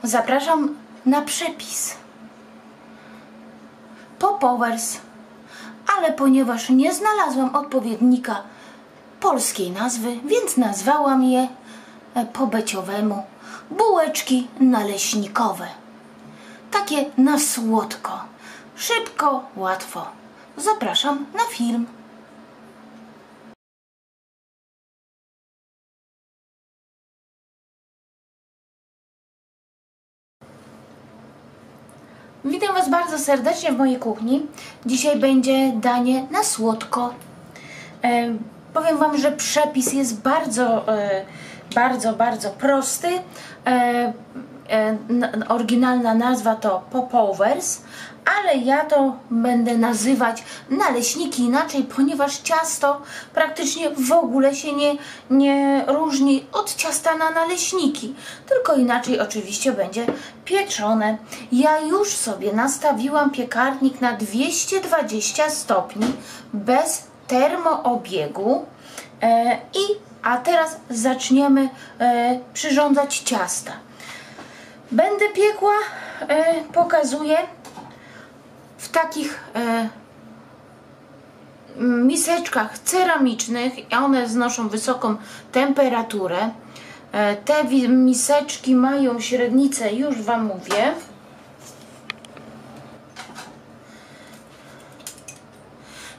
Zapraszam na przepis. Popovers, ale ponieważ nie znalazłam odpowiednika polskiej nazwy, więc nazwałam je po beciowemu bułeczki naleśnikowe. Takie na słodko, szybko, łatwo. Zapraszam na film. Witam Was bardzo serdecznie w mojej kuchni. Dzisiaj będzie danie na słodko. Powiem Wam, że przepis jest bardzo prosty. Oryginalna nazwa to Popovers, ale ja to będę nazywać naleśniki inaczej, ponieważ ciasto praktycznie w ogóle się nie różni od ciasta na naleśniki, tylko inaczej oczywiście będzie pieczone. Ja już sobie nastawiłam piekarnik na 220 stopni bez termoobiegu a teraz zaczniemy przyrządzać ciasta. Będę piekła, pokazuję, w takich miseczkach ceramicznych, one znoszą wysoką temperaturę. Te miseczki mają średnicę, już Wam mówię,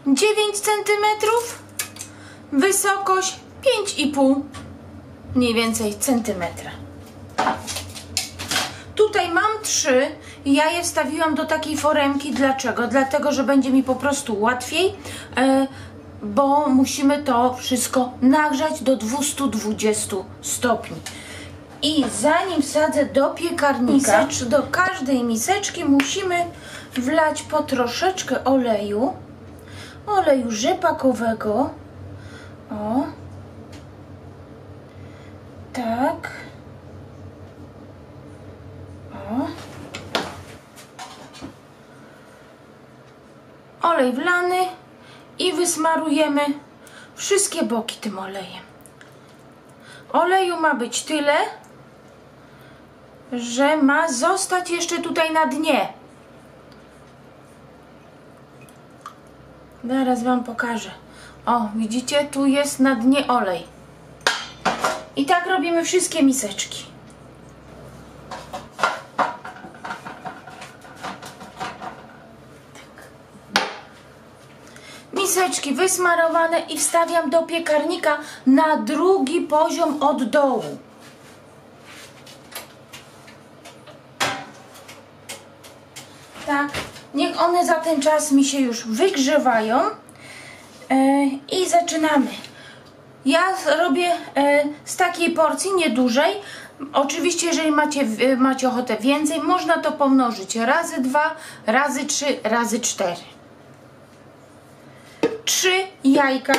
9 cm, wysokość 5,5 mniej więcej centymetra. Tutaj mam 3, ja je wstawiłam do takiej foremki. Dlaczego? Dlatego, że będzie mi po prostu łatwiej, bo musimy to wszystko nagrzać do 220 stopni. I zanim wsadzę do piekarnika, do każdej miseczki musimy wlać po troszeczkę oleju rzepakowego. O, tak. O. Olej wlany i wysmarujemy wszystkie boki tym olejem. Oleju ma być tyle, że ma zostać jeszcze tutaj na dnie. Zaraz Wam pokażę. O, widzicie? Tu jest na dnie olej. I tak robimy wszystkie miseczki. Miseczki wysmarowane i wstawiam do piekarnika na drugi poziom od dołu. Tak, niech one za ten czas mi się już wygrzewają i zaczynamy. Ja robię z takiej porcji, nie dużej. Oczywiście, jeżeli macie ochotę więcej, można to pomnożyć razy 2, razy 3, razy 4. 3 jajka.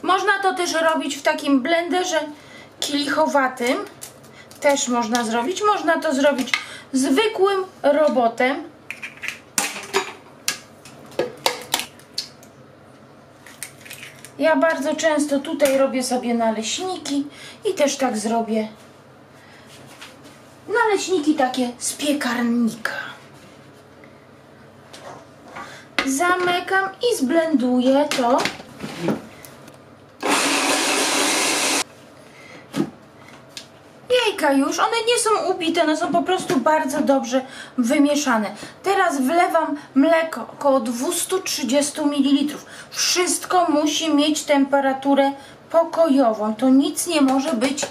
Można to też robić w takim blenderze kielichowatym. Też można zrobić. Można to zrobić zwykłym robotem. Ja bardzo często tutaj robię sobie naleśniki i też tak zrobię. Naleśniki takie z piekarnika. Zamykam i zblenduję to. Jajka już, one nie są ubite, one są po prostu bardzo dobrze wymieszane. Teraz wlewam mleko, około 230 ml. Wszystko musi mieć temperaturę pokojową, to nic nie może być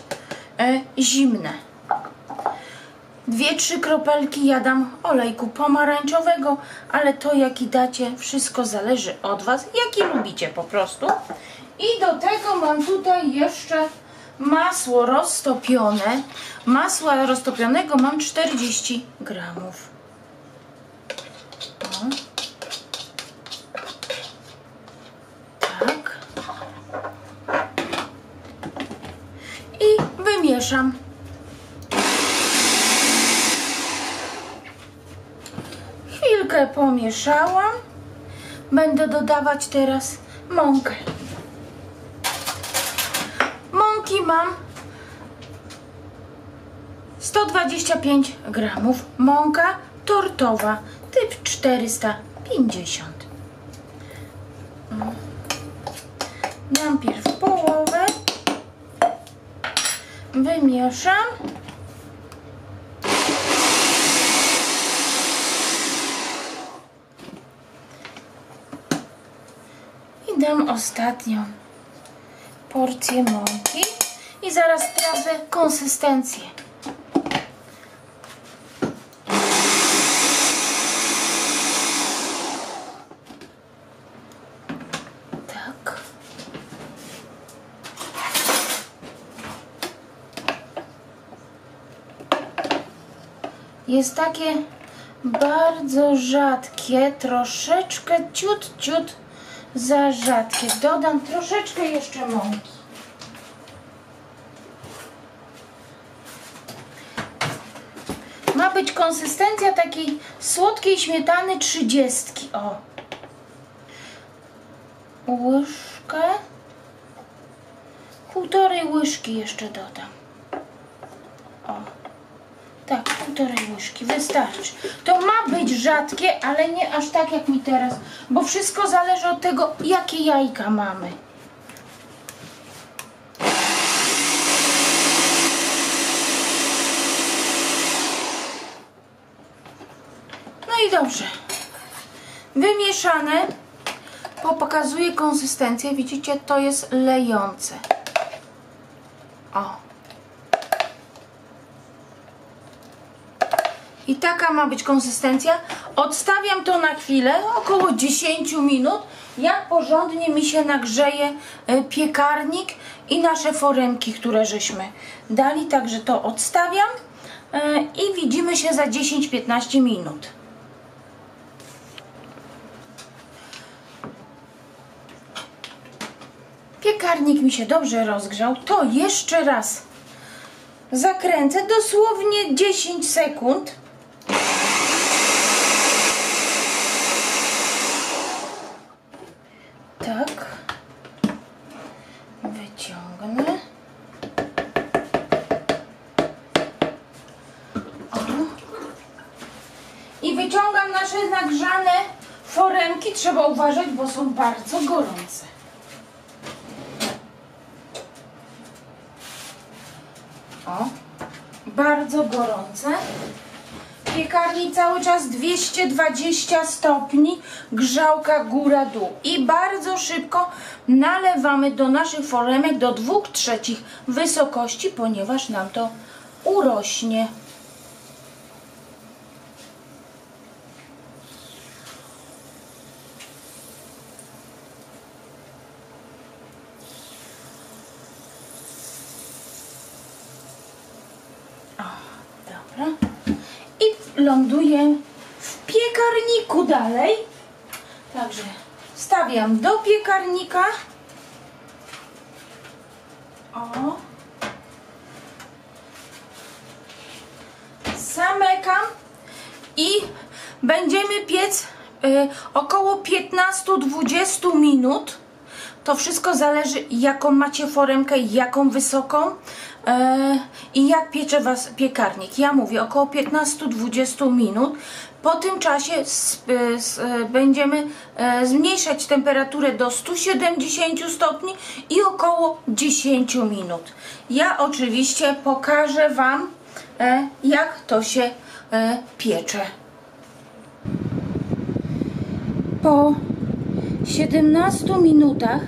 zimne. 2-3 kropelki ja dam olejku pomarańczowego, ale to jaki dacie, wszystko zależy od Was, jaki lubicie po prostu. I do tego mam tutaj jeszcze masło roztopione. Masła roztopionego mam 40 gramów. O. Tak. I wymieszam. Chwilkę pomieszałam. Będę dodawać teraz mąkę. Mąki mam 125 gramów mąka tortowa typ 450. Najpierw połowę wymieszam i dam ostatnią porcję mąki i zaraz sprawdzę konsystencję. Tak. Jest takie bardzo rzadkie, troszeczkę ciut za rzadkie. Dodam troszeczkę jeszcze mąki. Ma być konsystencja takiej słodkiej śmietany 30. O. Łyżkę. 1,5 łyżki jeszcze dodam. O. Tak, 1,5 łyżki wystarczy. To ma być rzadkie, ale nie aż tak jak mi teraz, bo wszystko zależy od tego, jakie jajka mamy. No i dobrze. Wymieszane. Pokazuję konsystencję. Widzicie, to jest lejące. O. I taka ma być konsystencja. Odstawiam to na chwilę, około 10 minut, jak porządnie mi się nagrzeje piekarnik i nasze foremki, które żeśmy dali. Także to odstawiam i widzimy się za 10-15 minut. Piekarnik mi się dobrze rozgrzał. To jeszcze raz zakręcę dosłownie 10 sekund. Tak. Wyciągnę. O. I wyciągam nasze nagrzane foremki. Trzeba uważać, bo są bardzo gorące. O. Bardzo gorące. Piekarni cały czas 220 stopni, grzałka góra-dół. I bardzo szybko nalewamy do naszych foremek do 2/3 wysokości, ponieważ nam to urośnie. O, dobra. I ląduję w piekarniku dalej. Także stawiam do piekarnika. O. Zamykam i będziemy piec około 15-20 minut. To wszystko zależy, jaką macie foremkę, jaką wysoką i jak piecze was piekarnik. Ja mówię około 15-20 minut. Po tym czasie będziemy zmniejszać temperaturę do 170 stopni i około 10 minut. Ja oczywiście pokażę wam, jak to się piecze. Po 17 minutach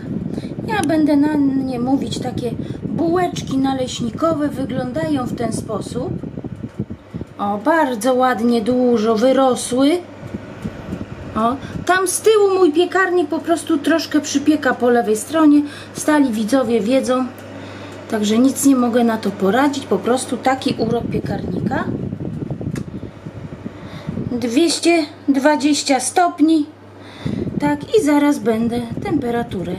ja będę na nie mówić, takie bułeczki naleśnikowe wyglądają w ten sposób. O, bardzo ładnie, dużo wyrosły. O, tam z tyłu mój piekarnik po prostu troszkę przypieka po lewej stronie. Stali widzowie wiedzą, także nic nie mogę na to poradzić. Po prostu taki urok piekarnika. 220 stopni. Tak, i zaraz będę temperaturę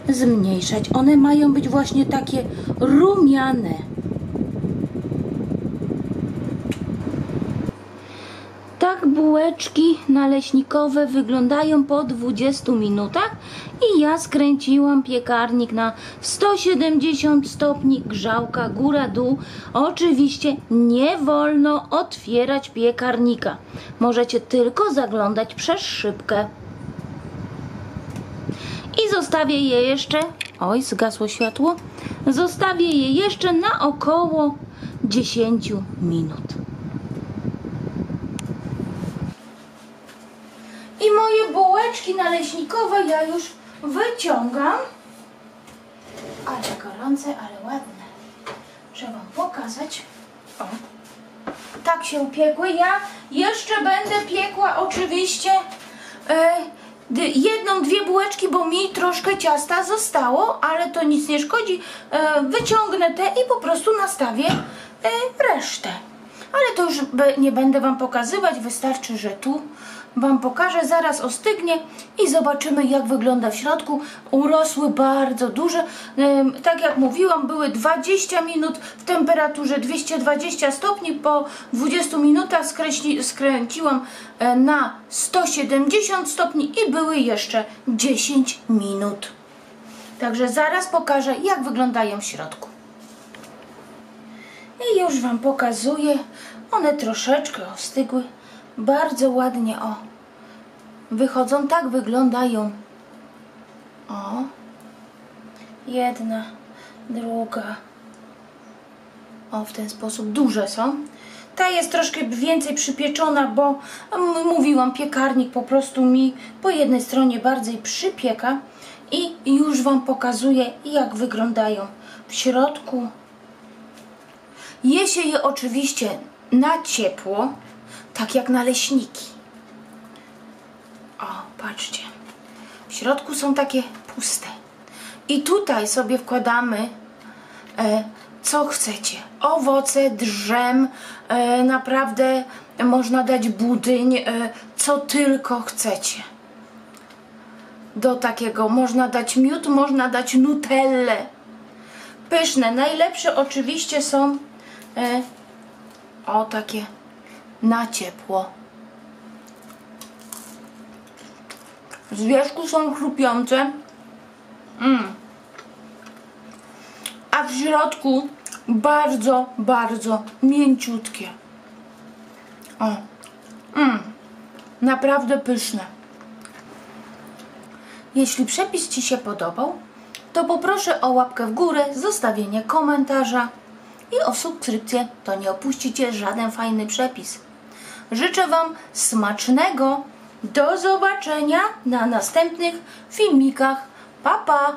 zmniejszać. One mają być właśnie takie rumiane. Tak bułeczki naleśnikowe wyglądają po 20 minutach i ja skręciłam piekarnik na 170 stopni, grzałka góra-dół. Oczywiście nie wolno otwierać piekarnika. Możecie tylko zaglądać przez szybkę. I zostawię je jeszcze, oj, zgasło światło, zostawię je jeszcze na około 10 minut. I moje bułeczki naleśnikowe ja już wyciągam. Ale gorące, ale ładne. Trzeba wam pokazać. O, tak się upiekły. Ja jeszcze będę piekła oczywiście jedną, dwie bułeczki, bo mi troszkę ciasta zostało, ale to nic nie szkodzi. Wyciągnę te i po prostu nastawię resztę. Ale to już nie będę wam pokazywać, wystarczy, że tu wam pokażę, zaraz ostygnie i zobaczymy, jak wygląda w środku. Urosły bardzo duże, tak jak mówiłam, były 20 minut w temperaturze 220 stopni, po 20 minutach skręciłam na 170 stopni i były jeszcze 10 minut. Także zaraz pokażę, jak wyglądają w środku. I już wam pokazuję, one troszeczkę ostygły. Bardzo ładnie, o, wychodzą, tak wyglądają. O, jedna, druga. O, w ten sposób duże są. Ta jest troszkę więcej przypieczona, bo mówiłam, piekarnik po prostu mi po jednej stronie bardziej przypieka. I już wam pokazuję, jak wyglądają w środku. Je się je oczywiście na ciepło, tak jak naleśniki. O, patrzcie. W środku są takie puste. I tutaj sobie wkładamy co chcecie. Owoce, drzem, naprawdę można dać budyń, co tylko chcecie. Do takiego można dać miód, można dać nutellę. Pyszne. Najlepsze oczywiście są o, takie na ciepło. Z wierzchu są chrupiące, a w środku bardzo, bardzo mięciutkie. O, naprawdę pyszne. Jeśli przepis ci się podobał, to poproszę o łapkę w górę, zostawienie komentarza i o subskrypcję, to nie opuścicie żaden fajny przepis. Życzę wam smacznego. Do zobaczenia na następnych filmikach. Pa, pa!